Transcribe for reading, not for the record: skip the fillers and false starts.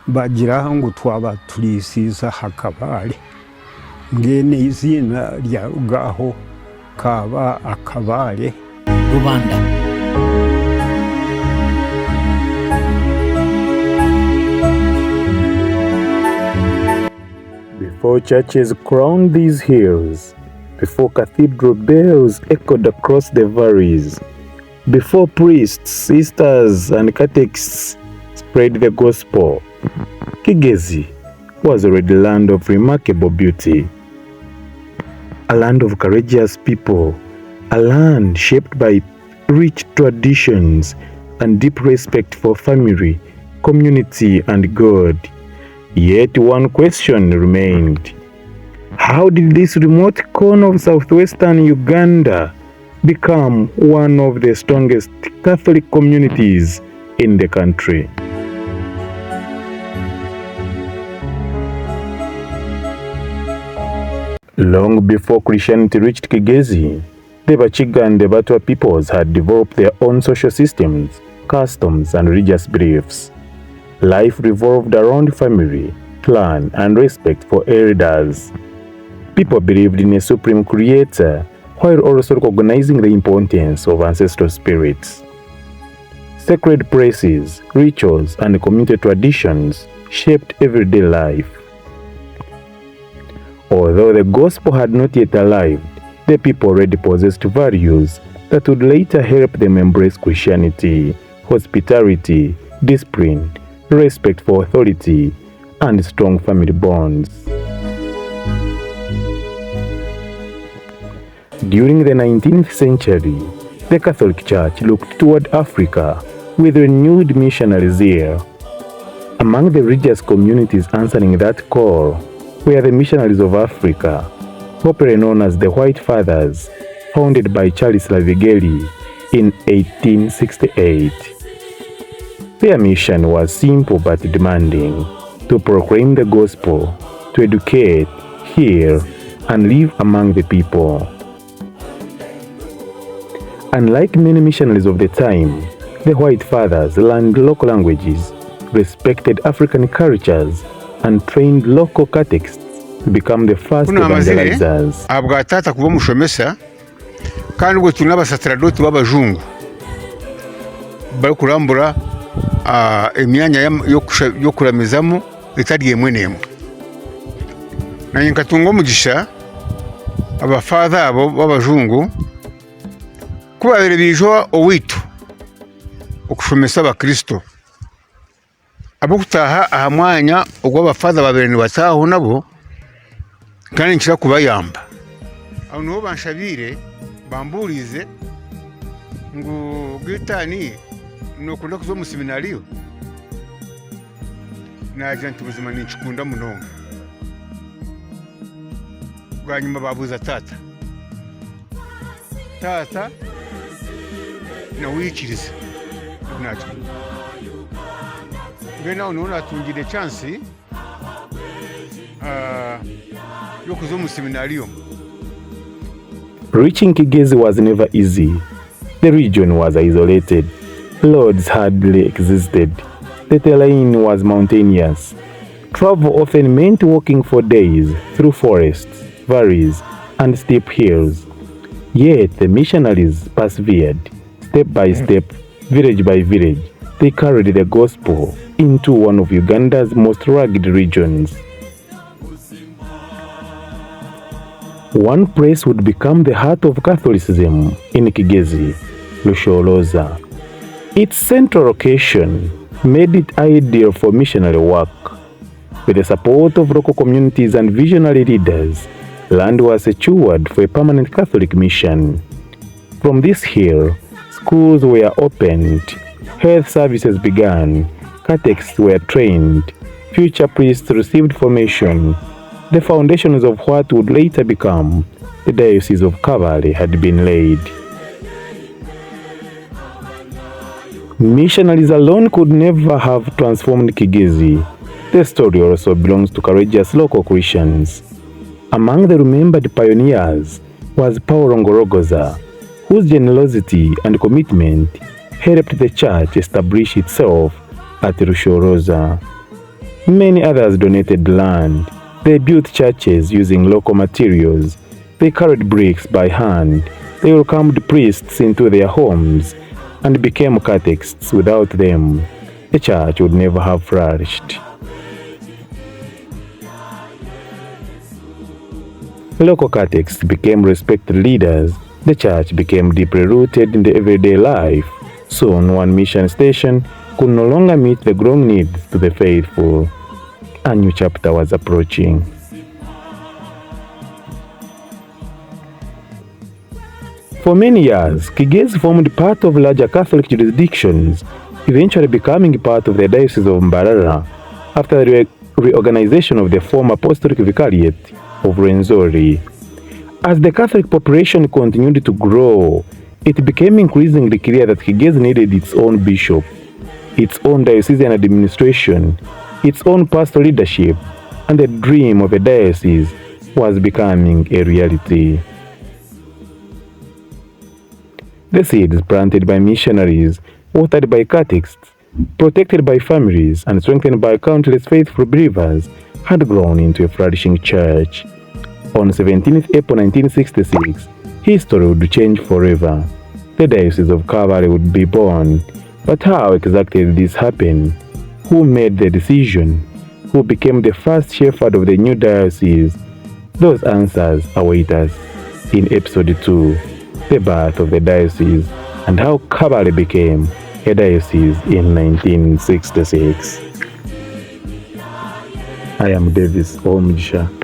bagira ngo twaba turisiza hakabale ngene izina rya gaho kaba akabale Rubanda. Before churches crowned these hills, before cathedral bells echoed across the valleys, before priests, sisters, and catechists spread the gospel, Kigezi was already a land of remarkable beauty, a land of courageous people, a land shaped by rich traditions and deep respect for family, community, and God. Yet one question remained. How did this remote corner of southwestern Uganda become one of the strongest Catholic communities in the country? Long before Christianity reached Kigezi, the Bachiga and the Batwa peoples had developed their own social systems, customs, and religious beliefs. Life revolved around family, clan, and respect for elders. People believed in a supreme creator, while also recognizing the importance of ancestral spirits. Sacred places, rituals, and community traditions shaped everyday life. Although the gospel had not yet arrived, the people already possessed values that would later help them embrace Christianity, hospitality, discipline, respect for authority, and strong family bonds. During the 19th century, the Catholic Church looked toward Africa with renewed missionary zeal. Among the religious communities answering that call were the missionaries of Africa, popularly known as the White Fathers, founded by Charles Lavigeli in 1868. Their mission was simple but demanding: to proclaim the gospel, to educate, heal, and live among the people. Unlike many missionaries of the time, the White Fathers learned local languages, respected African cultures, and trained local catechists to become the first evangelizers. Abgatata kuba mushomesa kandi ubwo tunaba sacerdote b'abajungu bari kurambura emyanya yo kuramizamo itari yemwe nemwe. Nanye nkatunga umugisha abafatha abo b'abajungu kubabere bijo owitu okushomesa abakristo abo kutaha aha mwanya ogwo abafatha babere ni bataho nabo kandi nshira kubayamba aho no banshabire bamburize ngo gitani no kunda kuzo mu seminariyo naje ntubuzima ninchikunda munonga bwanyuma babuza tata na wikiriza nacho bena unaona tungire chance yo kuzo mu seminariyo. Reaching Kigezi was never easy. The region was isolated. Roads hardly existed. The terrain was mountainous. Travel often meant walking for days through forests, valleys, and steep hills. Yet the missionaries persevered. Step by step, village by village, they carried the gospel into one of Uganda's most rugged regions. One place would become the heart of Catholicism in Kigezi, Rushoroza. Its central location made it ideal for missionary work. With the support of local communities and visionary leaders, land was secured for a permanent Catholic mission. From this hill, schools were opened, health services began, catechists were trained, future priests received formation. The foundations of what would later become the Diocese of Kabale had been laid. Missionaries alone could never have transformed Kigezi. The story also belongs to courageous local Christians. Among the remembered pioneers was Paul Ngorogoza, whose generosity and commitment helped the church establish itself at Rushoroza. Many others donated land. They built churches using local materials. They carried bricks by hand. They welcomed priests into their homes and became catechists. Without them, the church would never have flourished. Local catechists became respected leaders. The church became deeply rooted in the everyday life. Soon, one mission station could no longer meet the growing needs to the faithful. A new chapter was approaching. For many years, Kigezi formed part of larger Catholic jurisdictions, eventually becoming part of the Diocese of Mbarara after the reorganization of the former Apostolic Vicariate of Rwenzori. As the Catholic population continued to grow, it became increasingly clear that Kigezi needed its own bishop, its own diocesan administration, its own pastoral leadership, and the dream of a diocese was becoming a reality. The seeds planted by missionaries, watered by catechists, protected by families, and strengthened by countless faithful believers had grown into a flourishing church. On 17th April 1966, history would change forever. The Diocese of Kabale would be born. But how exactly did this happen? Who made the decision? Who became the first shepherd of the new diocese? Those answers await us in episode 2, the birth of the diocese and how Kabale became a diocese in 1966. I am Davis Omjisha.